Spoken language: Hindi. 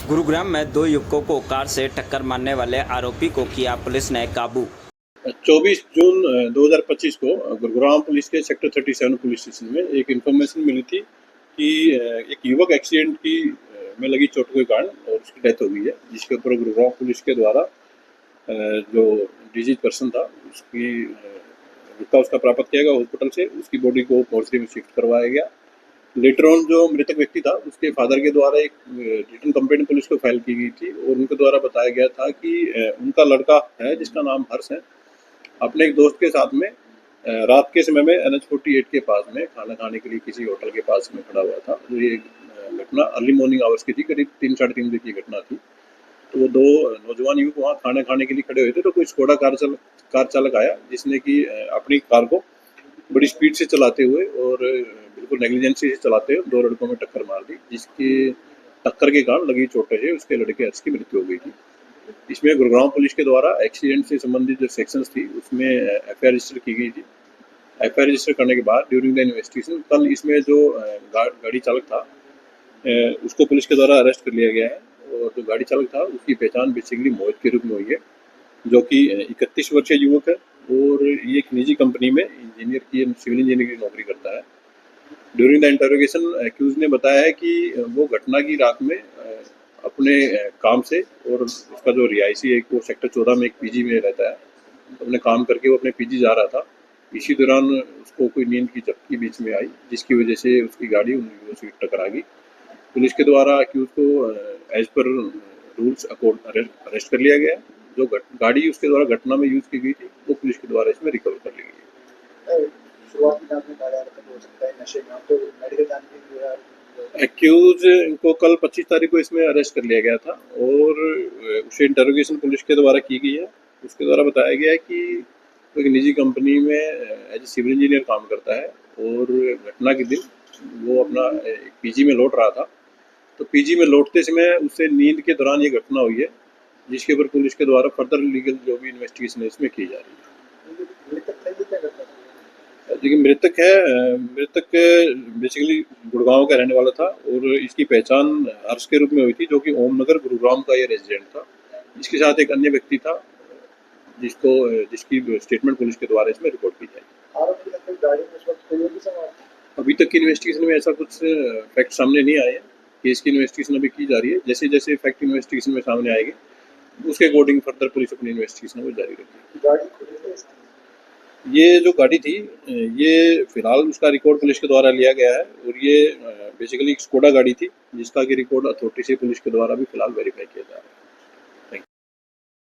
गुरुग्राम में दो युवकों को कार से टक्कर मारने वाले आरोपी को किया पुलिस ने काबू। 24 जून 2025 को गुरुग्राम पुलिस के सेक्टर 37 पुलिस स्टेशन में एक इन्फॉर्मेशन मिली थी कि एक युवक एक्सीडेंट की में लगी चोट के कारण और उसकी डेथ हो गई है, जिसके ऊपर गुरुग्राम पुलिस के द्वारा जो डिजीज पर्सन था उसका प्राप्त किया गया हॉस्पिटल से। उसकी बॉडी को मोर्चरी में शिफ्ट करवाया गया। लेटर ऑन जो मृतक व्यक्ति था उसके फादर के द्वारा एक रिटन कंप्लेंट पुलिस को फाइल की गई थी और उनके द्वारा बताया गया था कि उनका लड़का है जिसका नाम हर्ष है, अपने एक दोस्त के साथ में रात के समय में NH-48 के पास में खाना खाने के लिए किसी होटल के पास में खड़ा हुआ था। जो ये घटना अर्ली मॉर्निंग आवर्स की थी, करीब 3-3:30 बजे की घटना थी। तो वो दो नौजवान युवक वहाँ खाना खाने के लिए खड़े हुए थे, तो कोई स्कोडा कार चालक आया जिसने कि अपनी कार को बड़ी स्पीड से चलाते हुए और बिल्कुल नेग्लिजेंसी से चलाते हुए दो लड़कों में टक्कर मार दी, जिसकी टक्कर के कारण लगी चोटें से उसके लड़के हर्ष की मृत्यु हो गई थी। इसमें गुरुग्राम पुलिस के द्वारा एक्सीडेंट से संबंधित जो सेक्शंस थी उसमें FIR रजिस्टर की गई थी। FIR रजिस्टर करने के बाद ड्यूरिंग द इन्वेस्टिगेशन कल इसमें जो गाड़ी चालक था उसको पुलिस के द्वारा अरेस्ट कर लिया गया है। और जो गाड़ी चालक था उसकी पहचान बेसिकली मोहित के रूप में हुई है, जो कि 31 वर्षीय युवक है और ये एक निजी कंपनी में इंजीनियर की सिविल इंजीनियर की नौकरी करता है। ड्यूरिंग द इंटरोगेशन एक्यूज ने बताया है कि वो घटना की रात में अपने काम से और उसका जो रिहायशी है वो सेक्टर 14 में एक PG में रहता है, अपने काम करके वो अपने PG जा रहा था। इसी दौरान उसको कोई नींद की झपकी बीच में आई, जिसकी वजह से उसकी गाड़ी उन युवकों से टकरा गई। पुलिस के द्वारा अक्यूज को एज पर रूल्स अरेस्ट कर लिया गया। जो गाड़ी उसके द्वारा घटना में यूज की गई थी वो पुलिस के द्वारा इसमें रिकवर कर ली गई है। एक्यूज को कल 25 तारीख को इसमें अरेस्ट कर लिया गया था और उसे इंटरोगेशन पुलिस के द्वारा की गई है। उसके द्वारा बताया गया है कि वो एक निजी कंपनी में एज ए सिविल इंजीनियर काम करता है और घटना के दिन वो अपना PG में लौट रहा था। तो PG में लौटते समय उससे नींद के दौरान ये घटना हुई है, जिसके ऊपर पुलिस के द्वारा फर्दर लीगल जो भी इन्वेस्टिगेशन है इसमें की जा रही है। देखिए मृतक बेसिकली गुड़गांव का रहने वाला था और इसकी पहचान हर्ष के रूप में हुई थी, जो कि ओमनगर गुरुग्राम का ये रेजिडेंट था। इसके साथ एक अन्य व्यक्ति था जिसकी स्टेटमेंट पुलिस के द्वारा इसमें रिपोर्ट की जाएगी। अभी तक की इन्वेस्टिगेशन में ऐसा कुछ फैक्ट सामने नहीं आए हैं। केस की इन्वेस्टिगेशन अभी की जा रही है। जैसे जैसे फैक्ट इन्वेस्टिगेशन में सामने आएंगे उसके अकॉर्डिंग फर्दर पुलिस अपनी इन्वेस्टिगेशन को जारी रखेगी। ये जो गाड़ी थी ये फिलहाल उसका रिकॉर्ड पुलिस के द्वारा लिया गया है और ये बेसिकली एक स्कोडा गाड़ी थी, जिसका कि रिकॉर्ड अथॉरिटी से पुलिस के द्वारा भी फिलहाल वेरीफाई किया जा रहा है।